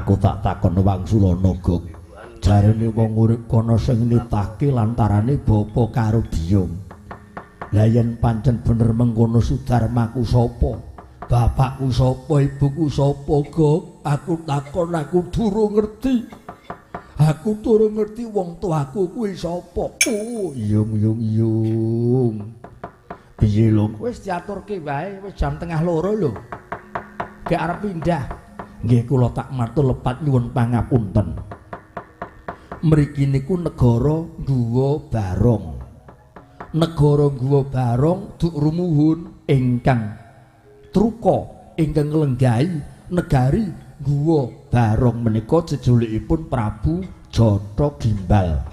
Aku tak takon Wangsulana, Gog. Jarene wong urip kono sing nitahke lantarane bapa karo biyung. Lah yen pancen bener mengkono Sudarmaku sapa? Bapakku sapa, ibuku sapa, Gog? Aku takon, aku durung ngerti. Aku durung ngerti wong tuaku kuwi sapa. Oh, yung. Piye lho? Wis diaturke wae, wis jam tengah loro lho. Gek arep pindah. Nggih kula tak matur lepat nyuwun pangapunten. Mriki niku negara Guwa Barong. Negara Guwa Barong duk rumuhun ingkang truka ingkang nglenggahi negari Guwa Barong menika jejulukipun Prabu Jata Gimbal.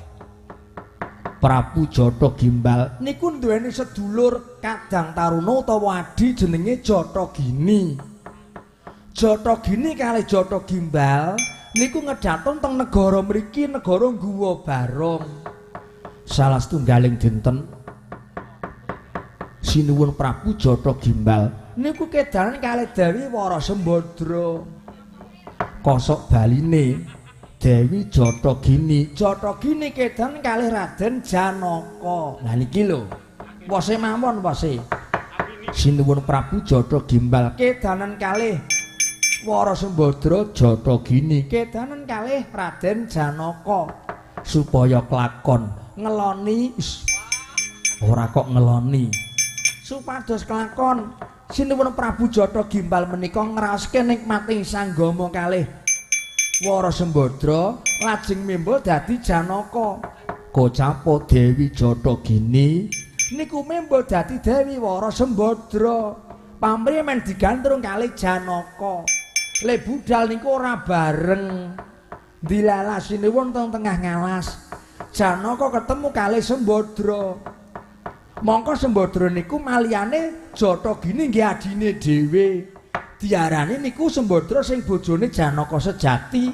Prabu Jata Gimbal niku duweni sedulur kadang taruna utawa adi jenenge Jatagini. Jatagini kalih Jata Gimbal niku ngedhaton teng negara mriki negara Guwa Barong. Salah setunggaling dinten sinuwun Prabu Jata Gimbal niku kedanan kalih Dewi Warasembadra. Kosok baline Dewi Jatagini. Jatagini kedanan kalih Raden Janaka. Lah niki lho. Wose mawon wose. Sinuwun Prabu Jata Gimbal kedanan kalih Warasembadra Jatagini kedanan kalih Raden Janaka supaya kelakon ngeloni ora kok ngeloni supados kelakon sinuwun Prabu Jata Gimbal menika ngraoske nikmating sanggama kalih Warasembadra lajeng mimbul dadi Janaka. Kocapa Dewi Jatagini niku mimbul dadi Dewi Warasembadra. Pamrih men digandrung kalih Janaka. Le budal niku ora bareng. Dilalas sinuwun teng tengah ngalas. Janaka ketemu kalih Sembadra. Mongko Sembadra niku maliyane Jatagini nggih adine dhewe. Diarani niku Sembadra sing bojone Janaka sejati.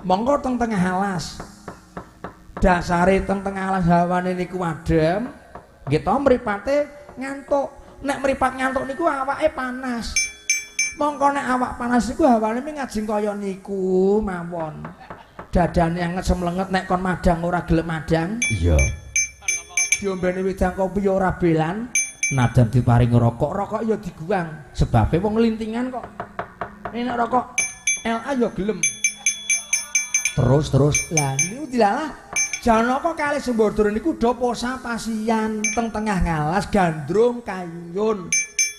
Mongko teng tengah alas. Dasare teng tengah alas hawane niku adem. Nggih to mripate ngantuk. Nek mripat ngantuk niku awake panas. Mongko nek awak panas niku hawane ngajeng kaya niku mawon. Dadane anget semlenget nek kon madang ora gelem madang. Iya. Diombeni wedang kopi ora belan. Najan diparing rokok, rokok ya diguang. Sebabe wong lintingan kok. Nek rokok LA ya gelem. Terus. Lah niku dilalah Janaka kalih Sembadra niku do posa pasian teng tengah ngalas gandrung kayun.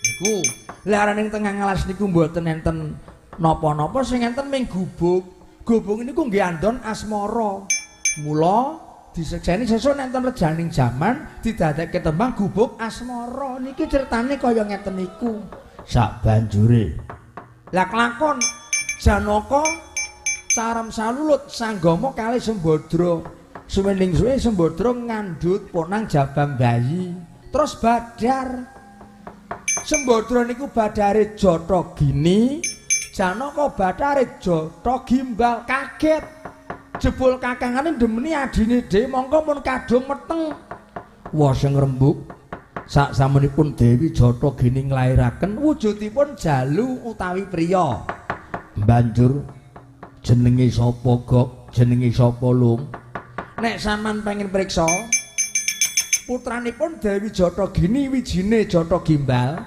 Niku larane tengah ngalas niku mboten enten napa-napa sing enten ming gubuk. Gubuk niku nggih andon asmara. Mula disekseni sesuk enten rejaning jaman didadekke tembang gubuk asmara. Niki critane kaya ngeten niku. Sak banjure. Lah kelakon Janaka carem salulut sanggama kalih Sembadra. Suwening suwe Sembadra ngandhut ponang jabang bayi. Terus badar. Sembadra niku badare Jatagini, Janaka badare Jata Gimbal. Kaget. Jebul kakangane ndemeni adine dhewe mongko mun kadung meteng. Wah sing rembug. Sak samenipun Dewi Jatagini nglairaken wujudipun jalu utawi priya. Banjur jenenge sapa, Gog? Jenenge sapa, Lung? Nek sampean pengen priksa putranipun Dewi Jatagini wijine Jata Gimbal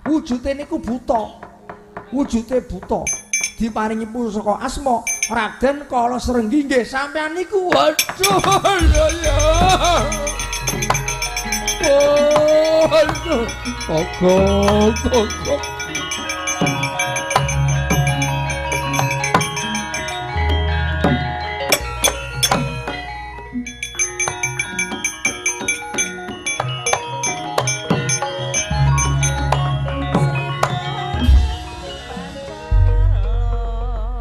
wujude niku buta. Wujude buta. Diparingi pusaka asma Raden Kala Srenggi nggih sampean niku. Waduh ya. Waduh. Kok.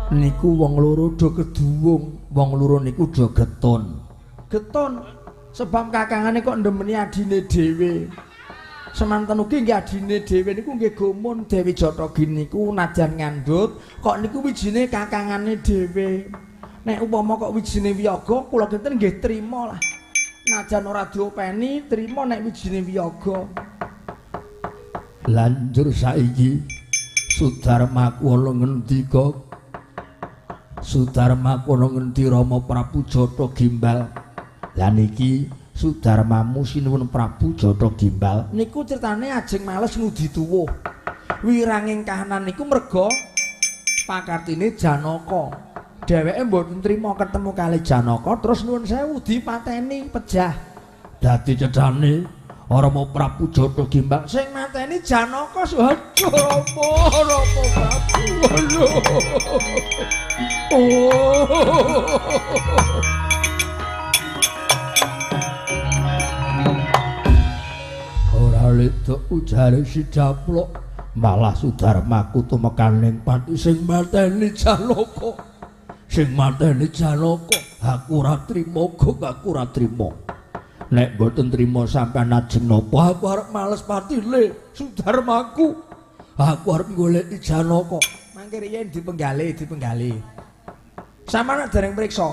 Niku wong loro do keduwung, wong loro niku do geton. Geton sebab kakangane kok ndemeni adine dhewe. Semanten ugi nggih adine dhewe niku nggih gumun Dewi Jatagini niku najan ngandhut kok niku wijine kakangane dhewe. Nek upama kok wijine wiyaga kula kinten nggih trima lah. Najan ora diopeni trima nek wijine wiyaga. Lanjur saiki Sudarmaku ana ngendi, Gog? Sudarma kono ngendi Rama Prabu Jatha Gimbal. Lah niki Sudarmamu sinuwun Prabu Jatha Gimbal niku critane ajeng males ngudi tuwuh. Wiranging kahanan niku merga pakartine Janaka. Dheweke mboten trima ketemu kali Janaka terus nuwun sewu dipateni pejah. Dadi cedhane Rama Prabu Jatha Gimbal sing mateni Janaka Suhaja Rama Prabu. Ora ledok ujare si Japlok malah Sudarmaku tumekaning pati sing mateni Janaka. Sing mateni Janaka aku ora trima, aku ora trima. Nek mboten trima sampean ajeng napa aku arep males patile Sudarmaku. Aku arep goleki Janaka. Mangke riyen dipenggali. Sampeyan dereng priksa.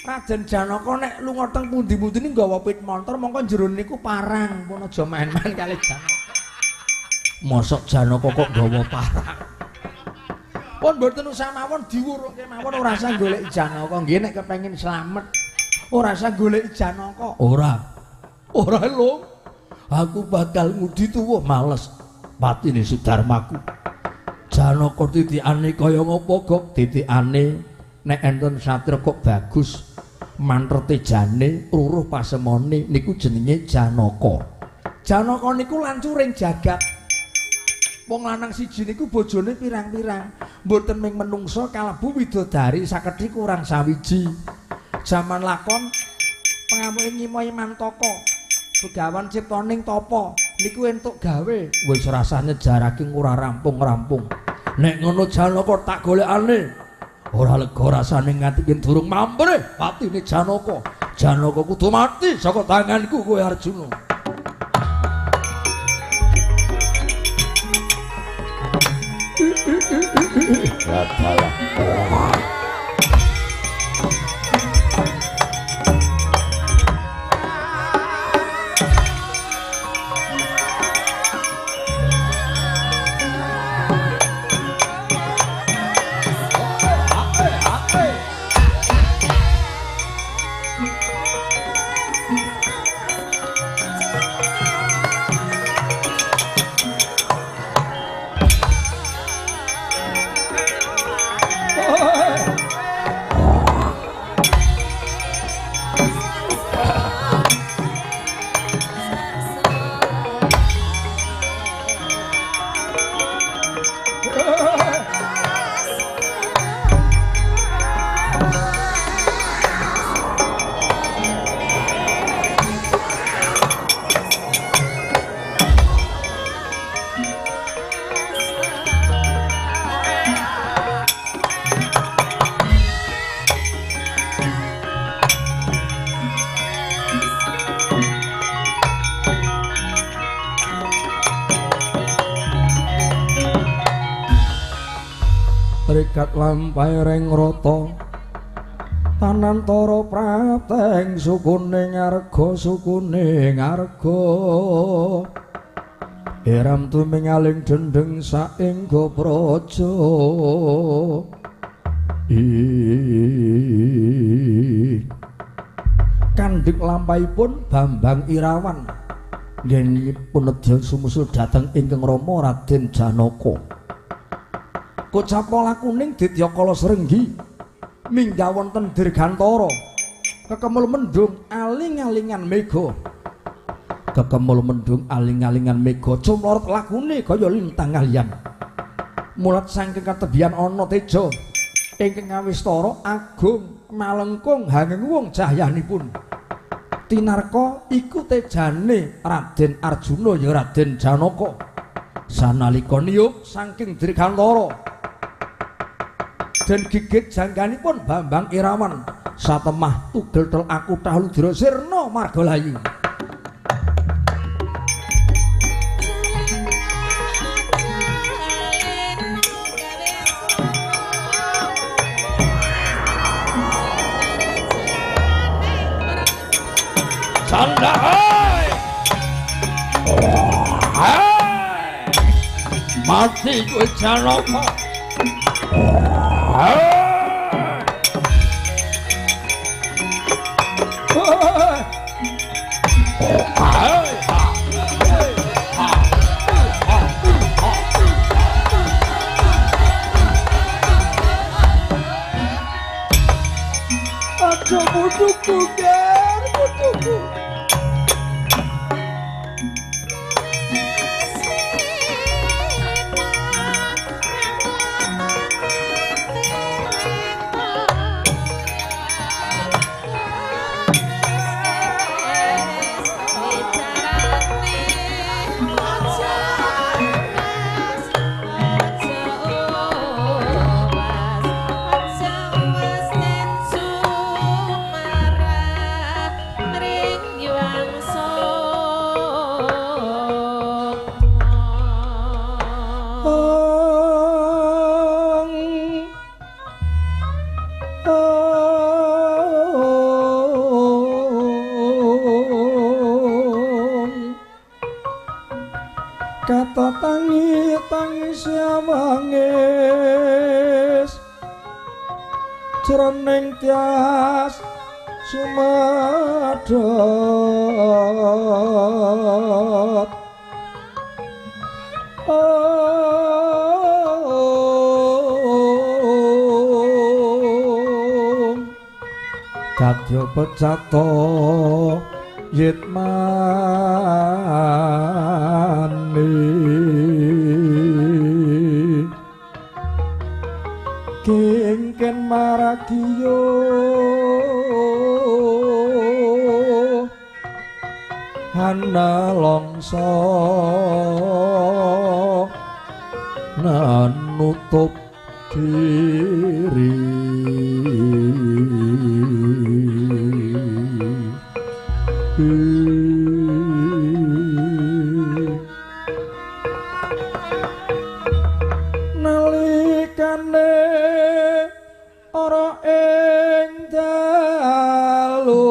Raden Janaka nek lunga teng pundi-pundi nggawa pit montor mongko jero niku parang pun aja main-main kali Janaka. Mosok Janaka kok nggawa parang. Pun mboten usah mawon diwuruke mawon ora usah goleki Janaka nggih nek kepengin slamet. Ora usah goleki Janaka. Ora lho. Aku bakal ngudi tuwuh males patine Sudarmaku. Janaka titikane kaya ngopo kok titikane nek enten satria kok bagus mantrete jane ruruh pasemone niku jenenge Janaka. Janaka niku lancuring jagat. Wong lanang siji niku bojone pirang-pirang. Mboten ming menungsa kalebu widodari sakedhi kurang sawiji. Jaman lakon pengamuke Nyimai Mantaka. Begawan ciptaning tapa niku entuk gawe wis rasane jarake ora rampung-rampung. Nek ngono Janaka tak golekane. Ora lega rasane nganti yen durung mampir patine Janaka. Janaka kudu mati saka tanganku kowe Arjuna. Rikat lampahe reng rata tanantara prateng sukune ngarga Eram tumingaling dendeng saengga praja kandhik lampahipun Bambang Irawan nggenipun nedya sumusul dhateng ingkang Rama Raden Janaka. Kocapa lakuning Ditya Kala Srenggi minggah wonten Dirgantara kekemul mendung aling-alingan mega. Kekemul mendung aling-alingan mega cumlorot lakune kaya lintang kaliyan. Mulat saking katebian ana teja ingkang ngawistara agung malengkung hanging wong cahyanipun. Tinarka iku tejane Raden Arjuna ya Raden Janaka. Sanalika niyup saking Dirgantara dan gigit jangganipun Bambang Irawan satemah tugel tel aku Ludra Sirna Margalayu. Sanda hai mati kowe Janaka. aja putuku ger putuku kata tangi siamangis jroning tias sumadot kadya pecato yitmani kengken maragiyo hana longso nanutup diri nalikane ora ing dalu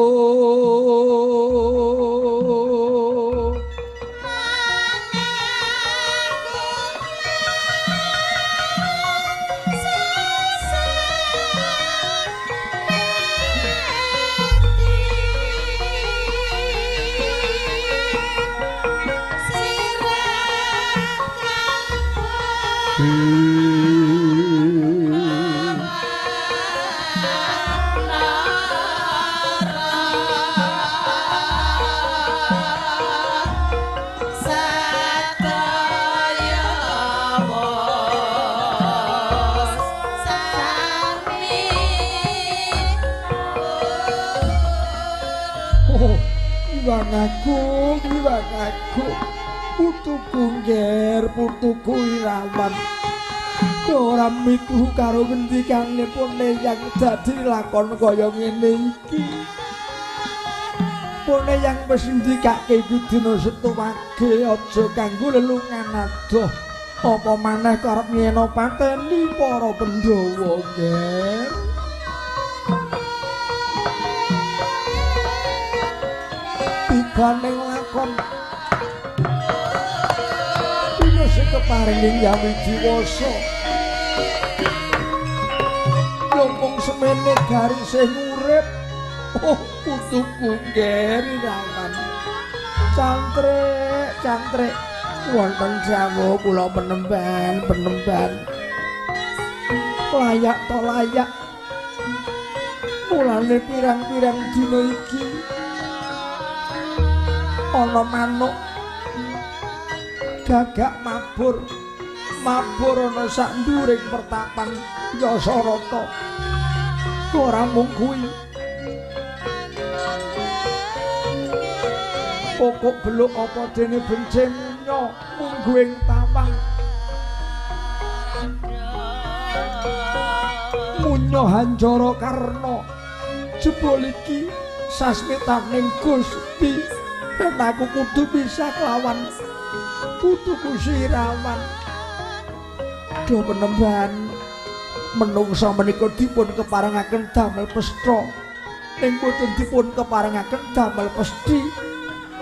Iwanaku putuku nger putuku Irawan ora mitu karo ngendikane pone yang dadi lakon kaya ngene iki pone yang wis ndikake iki dina setuwage aja kanggo lelungan adoh apa maneh karep nyeno pateni para Pandhawa nger tibaning lakon dina sing keparing Yawijiwasa yompong semene garise urip oh putuku nger Irawan cangkrek wonten jamu kula penemban layak to layak mulane pirang-pirang dina iki ana manuk gagak mabur ana sak nduring pertapan Yasarata ora mung kuwi pokok beluk apa dene benceng mungguing tawang munyo Hanjara Karna jebul iki sasmitaning Gusti yen aku kudu bisa kelawan putuku Irawan do penemban menungsa menika dipun keparengaken damel pestra ing boten dipun keparengaken damel pesthi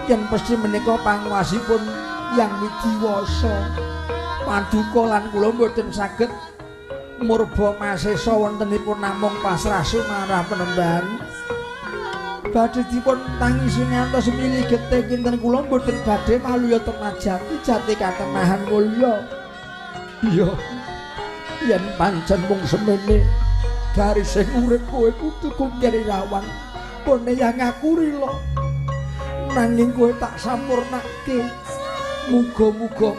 yen pesthi menika panguwasipun Yang Wijiwasa paduka lan kula mboten saged murba masesa wontenipun namung pasrah sumarah penemban badhe dipun tangisi ngantos mili getih kinten kula mboten badhe maluya temajati jati katenahan mulya iya yen pancen mung semene dari sing urip kowe kudu kungkir Irawan pone yang ngakuri lo nanging kowe tak sampurnake muga-muga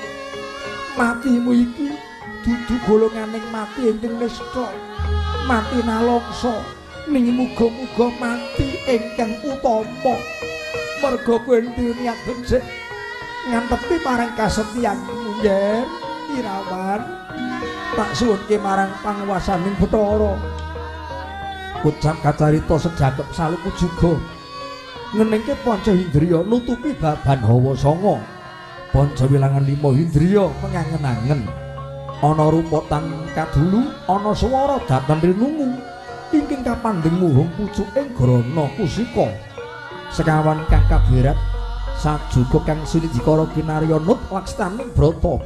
matimu iki dudu golonganing mati ingkang nista mati nalongso ning muga-muga mati ingkang utama merga kowe niat becik ngantepi marang kasetyanmu nggih Irawan tak suwunke marang panguwasaning Bathara ucap kacarita sejagep saluku juga ngeningke panca indriya nutupi baban hawa sanga panca wilangan 5 indriya pengangen-angen ana rupotan kadulu ana swara datan rinungu ingkang kapandheng muhung pucuking grana kusika sekawan kang kaberat sajuga kang sinijikara kinarya nut lakstaning brata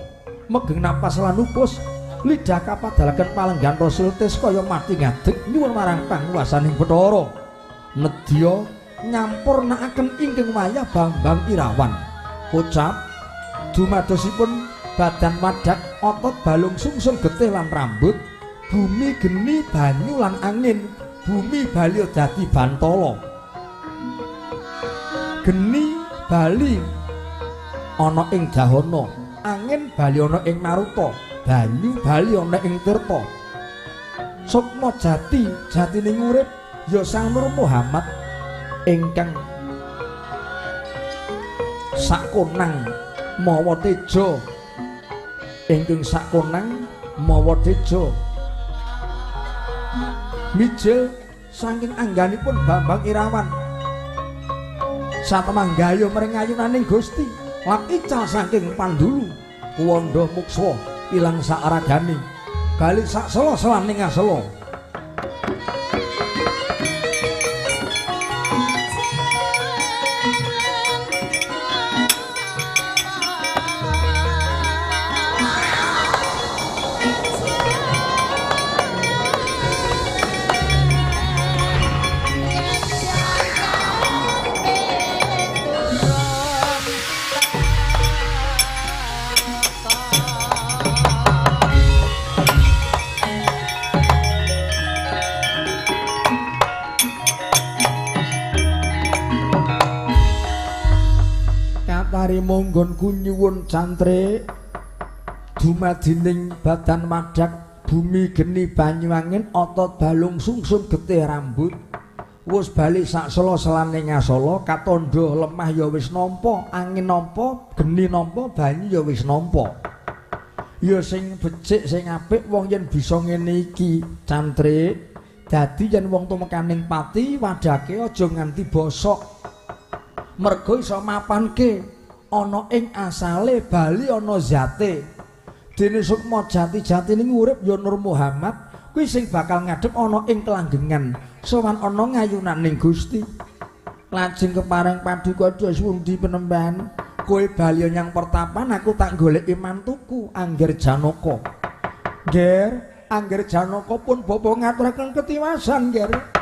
megeng napas lan upus lidah kapadalaken palenggan rasul tes kaya mati ngadeg nyuwun marang panguwasaning Bathara nedya nyampurnakaken ingkang wayah Bambang Irawan ucap dumadosipun badan wadak otot balung sungsum getih lan rambut bumi geni banyu lan angin bumi bali dadi bantala geni bali ana ing dahana angin bali ana ing maruta banyu bali ana ing tirta sukma jati jatining urip ya Sang Nur Muhammad ingkang sakonang mawa teja ingkang sakonang mawa teja mijil saking angganipun Bambang Irawan satemanggayo mring ayunaning Gusti lan ical saking pandulu kuwanda muksa ilang saaragane bali sak sela-selaning asela monggonku nyuwun cantre dumadining badan madak bumi geni banyu angin otot balung sungsum getih rambut wis bali sak sela-selaning ngasala katandha lemah ya wis nampa angin nampa geni nampa banyu ya wis nampa ya sing becik sing apik wong yen bisa ngene iki cantre dadi yen wong tumekaning pati wadake aja nganti bosok merga iso mapanke ana ing asale bali ana zate dene sukma jati-jati ning urip ya Nur Muhammad kuwi sing bakal ngadhep ana ing kelanggengan sowan ana ngayunaning Gusti lajeng kepareng paduka suwundi penemban kowe bali nyang pertapan aku tak goleki mantuku Angger Janaka Nger Angger Janaka pun bapa ngaturaken ketiwasan Nger